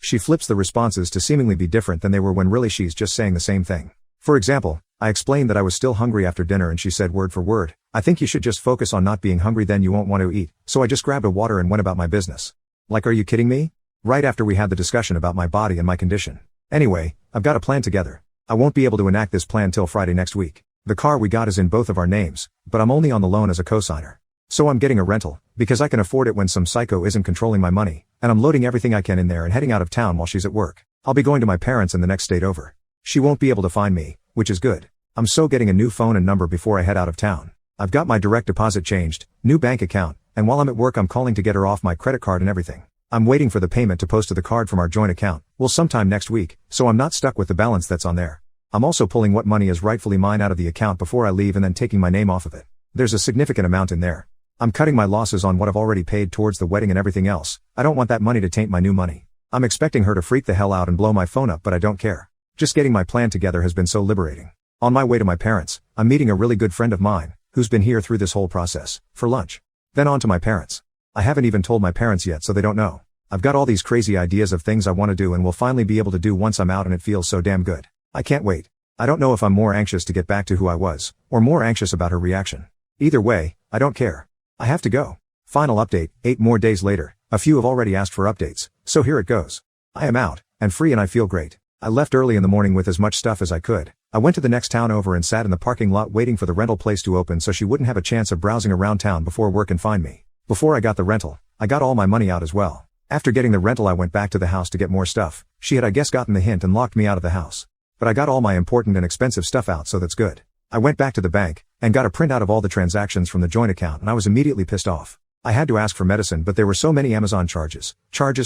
She flips the responses to seemingly be different than they were when really she's just saying the same thing. For example, I explained that I was still hungry after dinner and she said word for word, "I think you should just focus on not being hungry, then you won't want to eat." So I just grabbed a water and went about my business. Like, are you kidding me? Right after we had the discussion about my body and my condition. Anyway, I've got a plan together. I won't be able to enact this plan till Friday next week. The car we got is in both of our names, but I'm only on the loan as a cosigner. So I'm getting a rental, because I can afford it when some psycho isn't controlling my money, and I'm loading everything I can in there and heading out of town while she's at work. I'll be going to my parents in the next state over. She won't be able to find me, which is good. I'm so getting a new phone and number before I head out of town. I've got my direct deposit changed, new bank account, and while I'm at work I'm calling to get her off my credit card and everything. I'm waiting for the payment to post to the card from our joint account, well, sometime next week, so I'm not stuck with the balance that's on there. I'm also pulling what money is rightfully mine out of the account before I leave and then taking my name off of it. There's a significant amount in there. I'm cutting my losses on what I've already paid towards the wedding and everything else. I don't want that money to taint my new money. I'm expecting her to freak the hell out and blow my phone up, but I don't care. Just getting my plan together has been so liberating. On my way to my parents, I'm meeting a really good friend of mine, who's been here through this whole process, for lunch. Then on to my parents. I haven't even told my parents yet, so they don't know. I've got all these crazy ideas of things I want to do and will finally be able to do once I'm out, and it feels so damn good. I can't wait. I don't know if I'm more anxious to get back to who I was, or more anxious about her reaction. Either way, I don't care. I have to go. Final update, 8 more days later. A few have already asked for updates, so here it goes. I am out, and free, and I feel great. I left early in the morning with as much stuff as I could. I went to the next town over and sat in the parking lot waiting for the rental place to open so she wouldn't have a chance of browsing around town before work and find me. Before I got the rental, I got all my money out as well. After getting the rental I went back to the house to get more stuff. She had I guess gotten the hint and locked me out of the house. But I got all my important and expensive stuff out, so that's good. I went back to the bank, and got a printout of all the transactions from the joint account, and I was immediately pissed off. I had to ask for medicine, but there were so many Amazon charges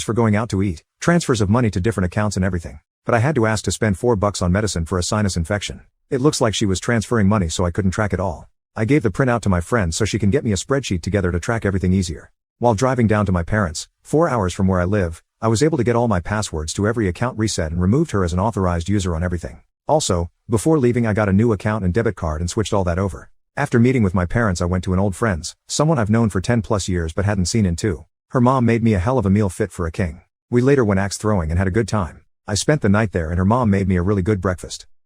for going out to eat, transfers of money to different accounts and everything. But I had to ask to spend $4 on medicine for a sinus infection. It looks like she was transferring money so I couldn't track it all. I gave the printout to my friend so she can get me a spreadsheet together to track everything easier. While driving down to my parents', 4 hours from where I live, I was able to get all my passwords to every account reset and removed her as an authorized user on everything. Also, before leaving I got a new account and debit card and switched all that over. After meeting with my parents I went to an old friend's, someone I've known for 10 plus years but hadn't seen in 2. Her mom made me a hell of a meal fit for a king. We later went axe throwing and had a good time. I spent the night there and her mom made me a really good breakfast.